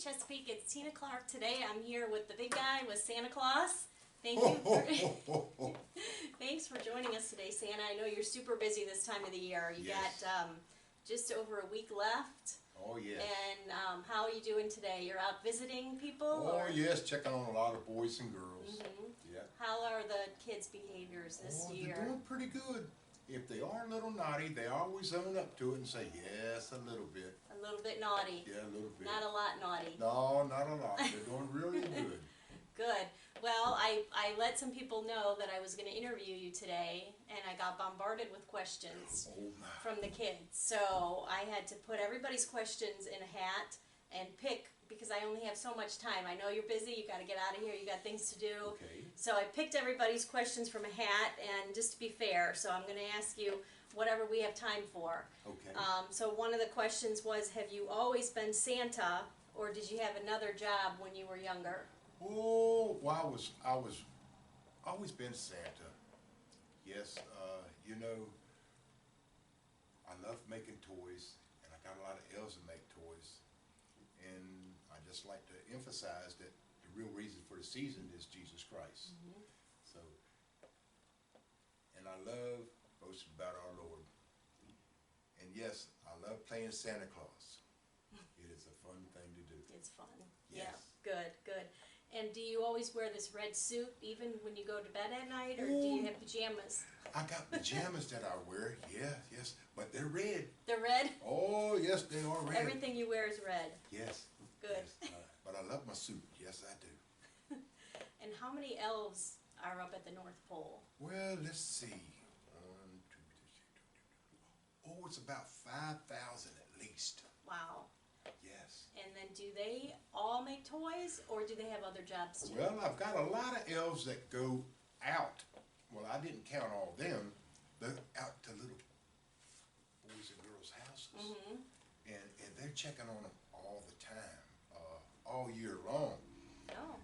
Chesapeake. It's Tina Clarke today. I'm here with the big guy, with Santa Claus. Thank you for, thanks for joining us today, Santa. I know you're super busy this time of the year. You Yes. got just over a week left. Oh, yes. And how are you doing today? You're out visiting people? Oh, or? yes, checking on a lot of boys and girls. Yeah. How are the kids' behaviors this year? They're doing pretty good. If they are a little naughty, they always own up to it and say, yes, a little bit. A little bit naughty. Yeah, a little bit. Not a lot naughty. No, not a lot. They're doing really good. Good. Well, I let some people know that I was going to interview you today, and I got bombarded with questions from the kids. So I had to put everybody's questions in a hat and pick, because I only have so much time. I know you're busy, you got to get out of here, you got things to do. Okay. So I picked everybody's questions from a hat, and just to be fair, so I'm going to ask you whatever we have time for. Okay. So one of the questions was, have you always been Santa, or did you have another job when you were younger? Oh, well, I was always been Santa. Yes, you know, I love making toys, and I got a lot of elves that make toys. And I just like to emphasize that the real reason for the season is Jesus Christ. So, and I love boasting about our Lord. And yes, I love playing Santa Claus. It is a fun thing to do. It's fun. Yes. Yeah, good, good. And do you always wear this red suit even when you go to bed at night, or do you have pajamas? I got pajamas that I wear, yes, but they're red. They're red? Oh, yes, they are red. Everything you wear is red. Yes. Good. Yes, but I love my suit. Yes, I do. And how many elves are up at the North Pole? Well, let's see. 1, 2, 3, 4, 5. Oh, it's about 5,000 at least. Wow. Yes. And then do they all make toys, or do they have other jobs too? Well, I've got a lot of elves that go out. Well, I didn't count all of them. They're out to little boys and girls' houses. And they're checking on them all the time, all year long. Oh.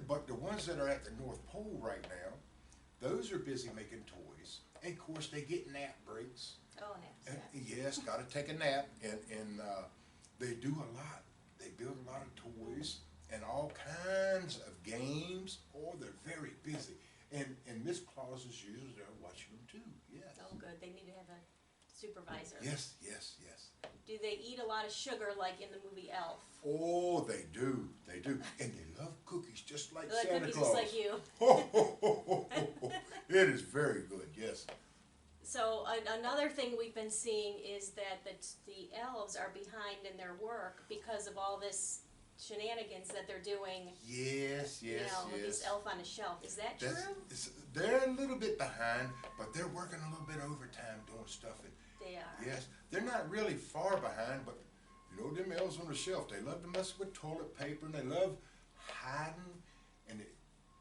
But the ones that are at the North Pole right now, those are busy making toys. And of course, they get nap breaks. Oh, naps. Yes, got to take a nap, and they do a lot. They build a lot of toys and all kinds of games. Oh, they're very busy. And Miss Claus is usually there watching them too. Yes. Oh, good. They need to have a supervisor. Yes, yes, yes. Do they eat a lot of sugar like in the movie Elf? Oh, they do. They do. And they love cookies just like They like Santa cookies Claus. just like you. It is very good, yes. So another thing we've been seeing is that the elves are behind in their work because of all this shenanigans that they're doing. Yes, yes, with this elf on a shelf. Is that true? They're a little bit behind, but they're working a little bit overtime doing stuff. They are. Yes, they're not really far behind, but you know them elves on the shelf, they love to mess with toilet paper, and they love hiding, and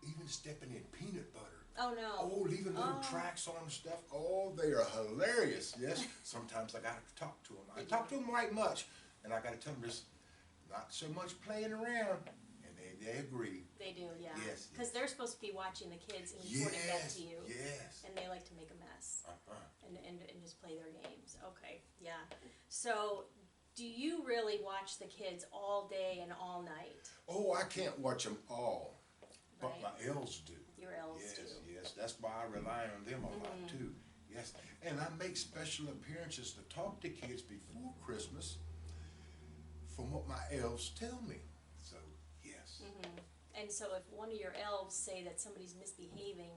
even stepping in peanut butter. Oh, no. Oh, leaving little tracks on stuff. Oh, they are hilarious, yes. Sometimes I got to talk to them. I talk to them right much, and I got to tell them there's not so much playing around, and they agree. They do, yeah. Yes. Because they're supposed to be watching the kids and reporting back to you. Yes. And they like to make a mess and just play their games. Okay, yeah. So, do you really watch the kids all day and all night? Oh, I can't watch them all, but Right. my elves do. Your elves do. Yes, that's why I rely on them a lot too. Yes, and I make special appearances to talk to kids before Christmas from what my elves tell me. So, yes. And so if one of your elves say that somebody's misbehaving,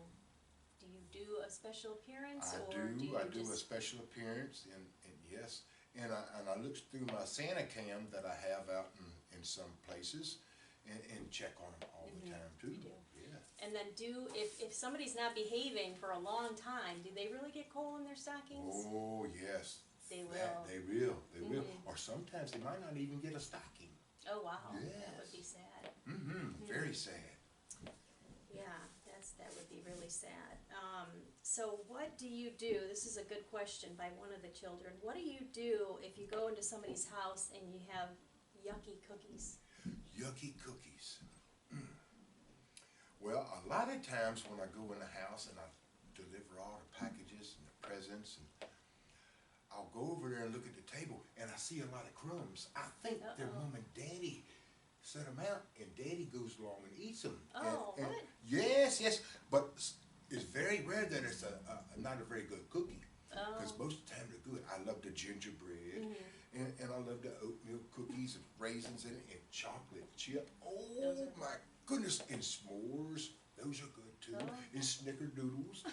do you do a special appearance? I do a special appearance, and yes, and I look through my Santa cam that I have out in some places, and check on them all the time too. You do. Yeah. And then if somebody's not behaving for a long time, do they really get coal in their stockings? Oh, yes. They will. They will. Or sometimes they might not even get a stocking. Oh, wow. Yes. That would be sad. Very sad. Yeah, that would be really sad. So what do you do? This is a good question by one of the children. What do you do if you go into somebody's house and you have yucky cookies? Yucky cookies. Well, a lot of times when I go in the house and I deliver all the packages and the presents, and I'll go over there and look at the table and I see a lot of crumbs. I think their mom and daddy set them out, and Daddy goes along and eats them. Oh, and what? Yes, yes, but it's very rare that it's not a very good cookie. Because Oh. most of the time they're good. I love the gingerbread, and I love the oatmeal cookies and raisins in it, and chocolate chip. Those Oh are- my goodness, and s'mores, those are good too, Oh. and snickerdoodles,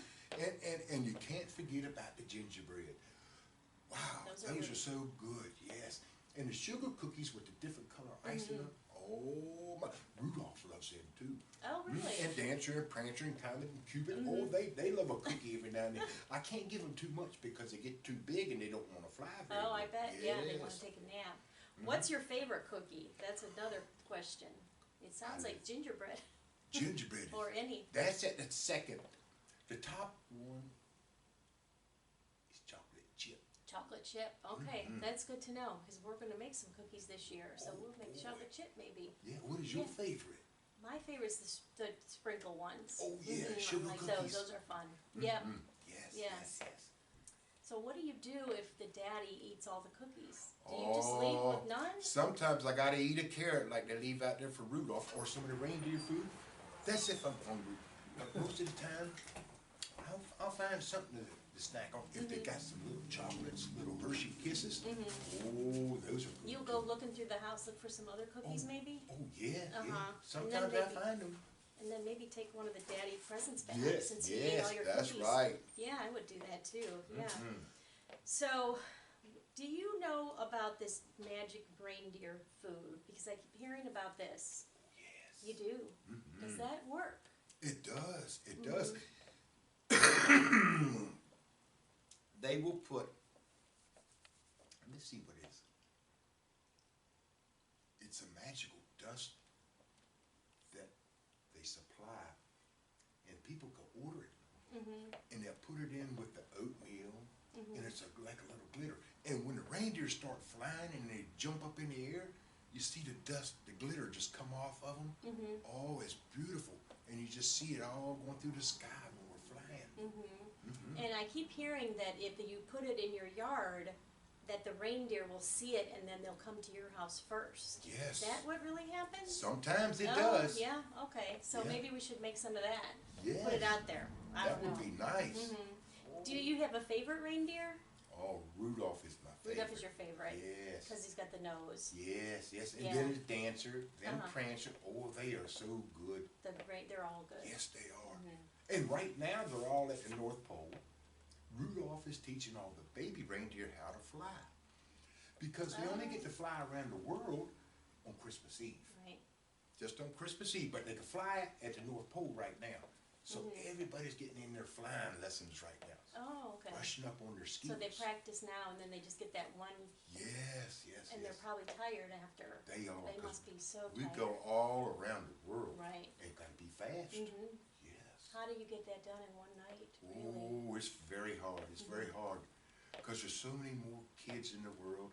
and you can't forget about the gingerbread. Wow, Those those are are so good, yes. And the sugar cookies with the different color icing on. Oh my, Rudolph loves them too. Oh, really? And Dancer and Prancer and Comet and Cupid, oh, they love a cookie every now and then. I can't give them too much because they get too big and they don't want to fly very Oh, I good. bet. Yeah, they want Yes. to take a nap. What's your favorite cookie? That's another question. It sounds like gingerbread Gingerbread. or any. That's at the second. The top one is chocolate chip. Chocolate chip. Okay, that's good to know because we're going to make some cookies this year. So we'll make chocolate chip maybe. Yeah, what is your Yeah. favorite? My favorite is the sprinkle ones. Oh, yeah, I sugar like cookies. those are fun. Yep. Yes, Yeah. yes, yes. So what do you do if the daddy eats all the cookies? Do you just leave with none? Sometimes I gotta eat a carrot like they leave out there for Rudolph or some of the reindeer food. That's if I'm hungry. But most of the time, I'll find something to snack on. If they got some little chocolates, little Hershey Kisses, oh, those are good. You'll go looking through the house, look for some other cookies maybe? Oh, yeah, yeah. Uh-huh. Sometimes And then I find them. And then maybe take one of the daddy presents back Yes, since you ate yes, all your that's cookies. right. Yeah, I would do that too. Yeah. So, do you know about this magic reindeer food? Because I keep hearing about this. Yes. You do. Does that work? It does. It does. They will put. Let me see what it is. It's a magical dust that they supply, and people can order it, and they'll put it in with the oatmeal, and it's like a little glitter. And when the reindeers start flying and they jump up in the air, you see the dust, the glitter just come off of them. Oh, it's beautiful, and you just see it all going through the sky when we're flying. And I keep hearing that if you put it in your yard, that the reindeer will see it and then they'll come to your house first. Yes. Is that what really happens? Sometimes it Oh, does. yeah, okay. So Yeah. maybe we should make some of that. Yes. Put it out there. I That don't would know. be nice. Do you have a favorite reindeer? Oh, Rudolph is my favorite. Rudolph is your favorite. Yes. Because he's got the nose. Yes, yes. And Yeah. then the Dancer, then Uh-huh. Prancer. Oh, they are so good. They're all good. Yes, they are. And right now they're all at the North Pole. Rudolph is teaching all the baby reindeer how to fly. Because they only get to fly around the world on Christmas Eve. Right. Just on Christmas Eve, but they can fly at the North Pole right now. So everybody's getting in their flying lessons right now. Oh, okay. Brushing up on their skis. So they practice now and then they just get that one, Yes, yes, and yes. they're probably tired after. They are. They 'Cause must be so we tired. go all around the world. Right. And gotta be fast. Yes. How do you get that done in one night, really? Oh, it's very hard. It's very hard. Because there's so many more kids in the world,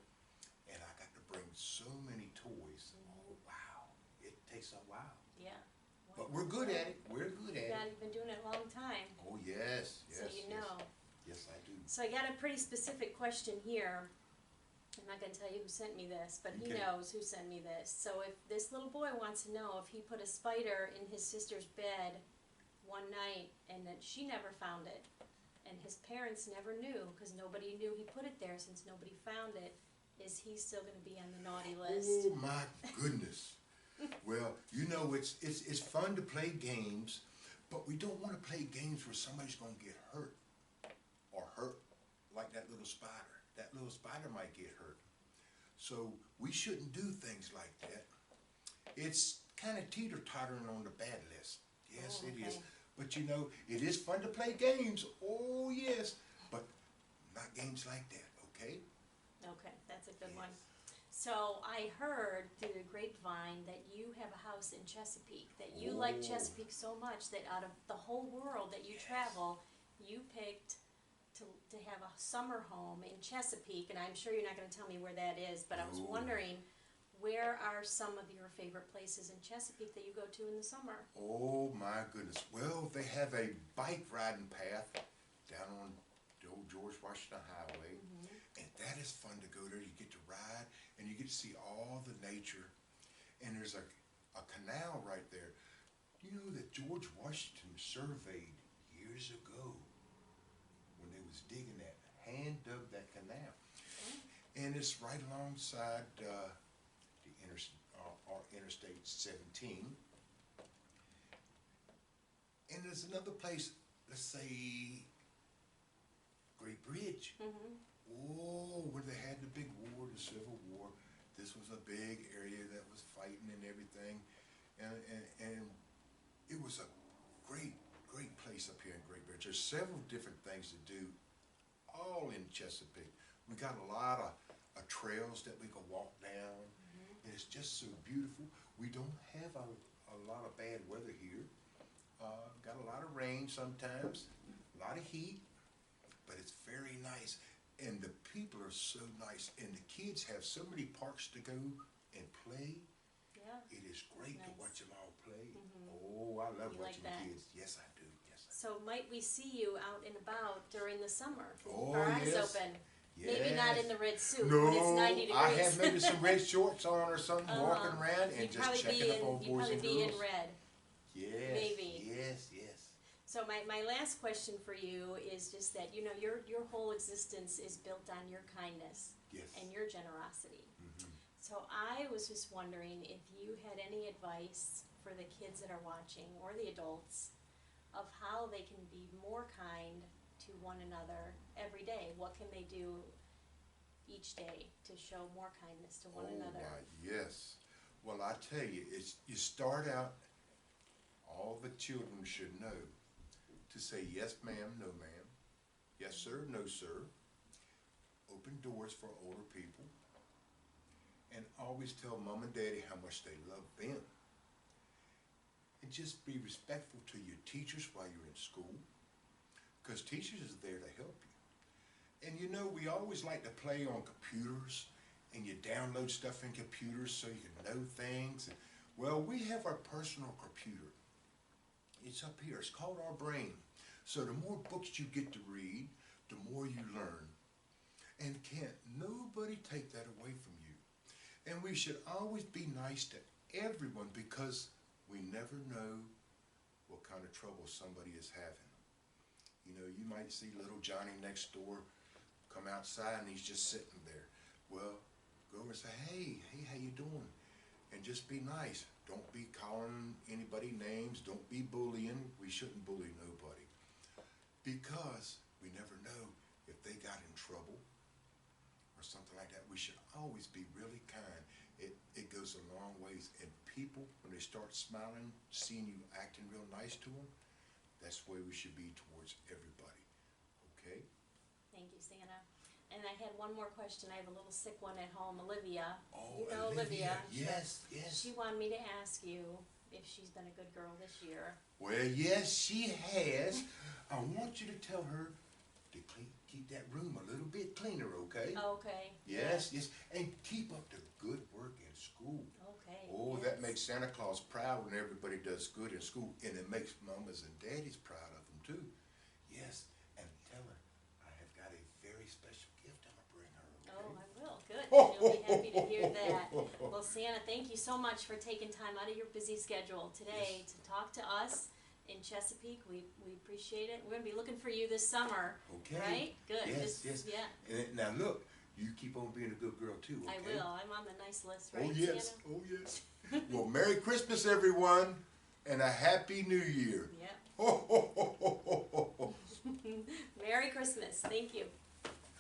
and I got to bring so many toys. Oh, wow. It takes a while. Yeah. But we're good at it. We're good at Yeah, it. you've been doing it a long time, Oh, yes, yes. so you know. Yes, I do. So I got a pretty specific question here. I'm not gonna tell you who sent me this, but he Okay. knows who sent me this. So if this little boy wants to know if he put a spider in his sister's bed one night and that she never found it, and his parents never knew because nobody knew he put it there since nobody found it, is he still gonna be on the naughty list? Oh, my goodness. Well, you know, it's fun to play games, but we don't want to play games where somebody's going to get hurt or hurt like that little spider. That little spider might get hurt. So we shouldn't do things like that. It's kind of teeter-tottering on the bad list. Yes, Oh, it is. okay. But you know, it is fun to play games. Oh, yes. But not games like that, okay? Okay, that's a good one. So I heard through the grapevine that you have a house in Chesapeake, that you like Oh. Chesapeake so much that out of the whole world that you travel, you picked to have a summer home in Chesapeake, and I'm sure you're not gonna tell me where that is, but I was No. wondering, where are some of your favorite places in Chesapeake that you go to in the summer? Oh my goodness. Well, they have a bike riding path down on the old George Washington Highway. And that is fun to go there. You get to ride and you get to see all the nature. and there's a canal right there. You know that George Washington surveyed years ago when they was digging that, hand dug that canal. And it's right alongside our Interstate 17. And there's another place, let's say, Great Bridge. Oh, where they had the big war, the Civil War. This was a big area that was fighting and everything. And it was a great place up here in Great Bridge. There's several different things to do, all in Chesapeake. We got a lot of trails that we can walk down, and it's just so beautiful. We don't have a lot of bad weather here. Got a lot of rain sometimes, a lot of heat, but it's very nice. And the people are so nice, and the kids have so many parks to go and play. Yeah. It is great to Nice. watch them all play. Oh, I love You like watching that? kids. Yes, I do. Yes, I do. So might we see you out and about during the summer? Oh, Our eyes yes. open. Maybe not in the red suit No, when it's 90 degrees. I have maybe some red shorts on or something, walking around and You'd just probably checking be up on you'd boys probably and be in girls. red. Yes, Maybe. yes. So my last question for you is just that, you know, your whole existence is built on your kindness Yes. and your generosity. Mhm. So I was just wondering if you had any advice for the kids that are watching or the adults of how they can be more kind to one another every day. What can they do each day to show more kindness to one another? Oh, my, yes. Well, I tell you, you start out, all the children should know to say yes ma'am, no ma'am, yes sir, no sir, open doors for older people, and always tell mom and daddy how much they love them. And just be respectful to your teachers while you're in school, because teachers is there to help you. And you know, we always like to play on computers, and you download stuff in computers so you can know things. Well, we have our personal computer. It's up here. It's called our brain. So the more books you get to read, the more you learn. And can't nobody take that away from you. And we should always be nice to everyone, because we never know what kind of trouble somebody is having. You know, you might see little Johnny next door come outside and he's just sitting there. Well, go over and say, hey, how you doing? And just be nice. Don't be calling anybody names. Don't be bullying. We shouldn't bully nobody, because we never know if they got in trouble or something like that. We should always be really kind. It goes a long ways. And people, when they start smiling, seeing you acting real nice to them, that's the way we should be towards everybody. Okay? Thank you, Santa. And I had one more question. I have a little sick one at home, Olivia. Oh, You know Olivia. Yes. She wanted me to ask you if she's been a good girl this year. Well, yes, she has. I want you to tell her to keep that room a little bit cleaner, okay? Okay. Yes. And keep up the good work in school. Okay. Oh, yes. that makes Santa Claus proud when everybody does good in school, and it makes mamas and daddies proud of them too. Yes, and tell her I have got a very special gift I'm gonna bring her. Okay? Oh, I will. Good. She'll be happy to hear that. Well, Santa, thank you so much for taking time out of your busy schedule today to talk to us in Chesapeake. We appreciate it. We're gonna be looking for you this summer. Okay. Right? Good. Yes. Yeah. And now look, you keep on being a good girl too, okay? I will. I'm on the nice list, right, Oh yes, Santa? oh yes. Well, Merry Christmas, everyone, and a Happy New Year. Yep. Ho, ho, ho, ho, ho, ho. Merry Christmas. Thank you.